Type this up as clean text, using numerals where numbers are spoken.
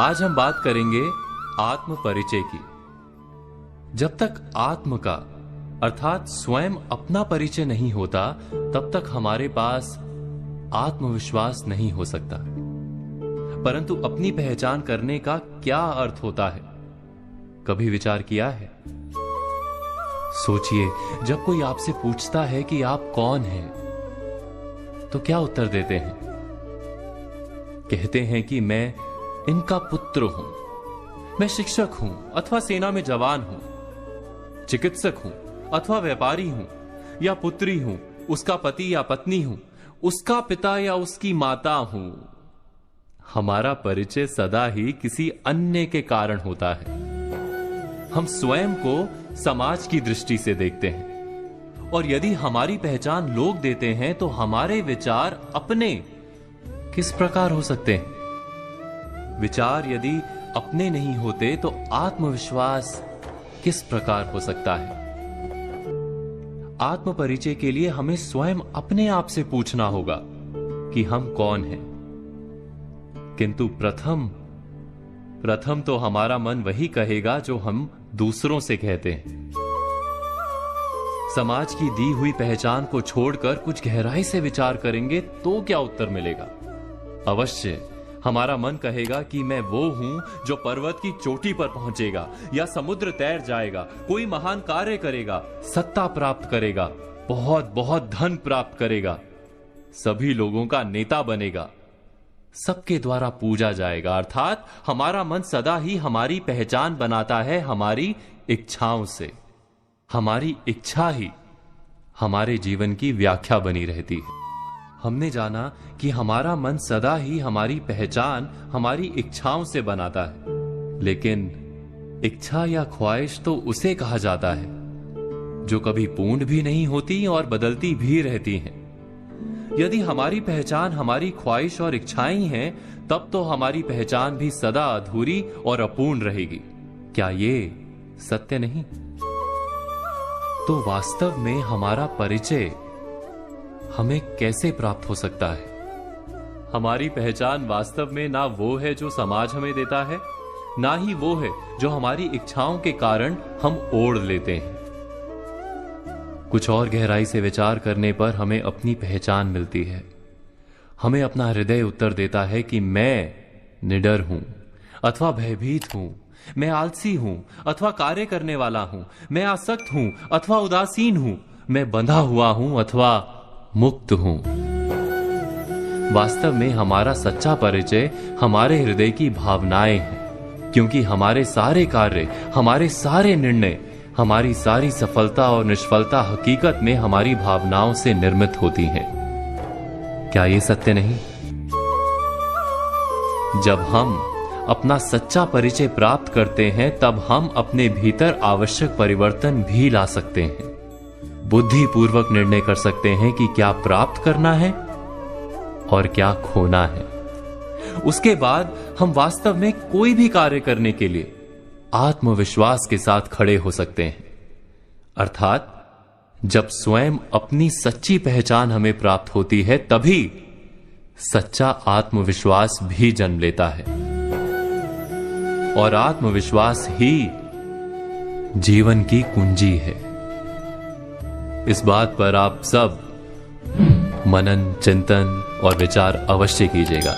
आज हम बात करेंगे आत्म परिचय की। जब तक आत्म का अर्थात स्वयं अपना परिचय नहीं होता, तब तक हमारे पास आत्मविश्वास नहीं हो सकता। परंतु अपनी पहचान करने का क्या अर्थ होता है, कभी विचार किया है? सोचिए, जब कोई आपसे पूछता है कि आप कौन हैं, तो क्या उत्तर देते हैं? कहते हैं कि मैं इनका पुत्र हूं, मैं शिक्षक हूं अथवा सेना में जवान हूं, चिकित्सक हूं अथवा व्यापारी हूं, या पुत्री हूं, उसका पति या पत्नी हूं, उसका पिता या उसकी माता हूं। हमारा परिचय सदा ही किसी अन्य के कारण होता है। हम स्वयं को समाज की दृष्टि से देखते हैं, और यदि हमारी पहचान लोग देते हैं तो हमारे विचार अपने किस प्रकार हो सकते हैं? विचार यदि अपने नहीं होते तो आत्मविश्वास किस प्रकार हो सकता है? आत्म परिचय के लिए हमें स्वयं अपने आप से पूछना होगा कि हम कौन हैं। किंतु प्रथम तो हमारा मन वही कहेगा जो हम दूसरों से कहते हैं। समाज की दी हुई पहचान को छोड़कर कुछ गहराई से विचार करेंगे तो क्या उत्तर मिलेगा? अवश्य हमारा मन कहेगा कि मैं वो हूं जो पर्वत की चोटी पर पहुंचेगा, या समुद्र तैर जाएगा, कोई महान कार्य करेगा, सत्ता प्राप्त करेगा, बहुत बहुत धन प्राप्त करेगा, सभी लोगों का नेता बनेगा, सबके द्वारा पूजा जाएगा। अर्थात हमारा मन सदा ही हमारी पहचान बनाता है हमारी इच्छाओं से। हमारी इच्छा ही हमारे जीवन की व्याख्या बनी रहती है। हमने जाना कि हमारा मन सदा ही हमारी पहचान हमारी इच्छाओं से बनाता है, लेकिन इच्छा या ख्वाहिश तो उसे कहा जाता है जो कभी पूर्ण भी नहीं होती और बदलती भी रहती हैं। यदि हमारी पहचान हमारी ख्वाहिश और इच्छाएं हैं, तब तो हमारी पहचान भी सदा अधूरी और अपूर्ण रहेगी। क्या ये सत्य नहीं? तो वास्तव में हमारा परिचय हमें कैसे प्राप्त हो सकता है? हमारी पहचान वास्तव में ना वो है जो समाज हमें देता है, ना ही वो है जो हमारी इच्छाओं के कारण हम ओढ़ लेते हैं। कुछ और गहराई से विचार करने पर हमें अपनी पहचान मिलती है। हमें अपना हृदय उत्तर देता है कि मैं निडर हूं अथवा भयभीत हूं, मैं आलसी हूं अथवा कार्य करने वाला हूं, मैं आसक्त हूं अथवा उदासीन हूं, मैं बंधा हुआ हूं अथवा मुक्त हूं। वास्तव में हमारा सच्चा परिचय हमारे हृदय की भावनाएं हैं, क्योंकि हमारे सारे कार्य, हमारे सारे निर्णय, हमारी सारी सफलता और निष्फलता हकीकत में हमारी भावनाओं से निर्मित होती हैं। क्या ये सत्य नहीं? जब हम अपना सच्चा परिचय प्राप्त करते हैं, तब हम अपने भीतर आवश्यक परिवर्तन भी ला सकते हैं। बुद्धिपूर्वक निर्णय कर सकते हैं कि क्या प्राप्त करना है और क्या खोना है। उसके बाद हम वास्तव में कोई भी कार्य करने के लिए आत्मविश्वास के साथ खड़े हो सकते हैं। अर्थात जब स्वयं अपनी सच्ची पहचान हमें प्राप्त होती है, तभी सच्चा आत्मविश्वास भी जन्म लेता है, और आत्मविश्वास ही जीवन की कुंजी है। इस बात पर आप सब मनन, चिंतन और विचार अवश्य कीजिएगा।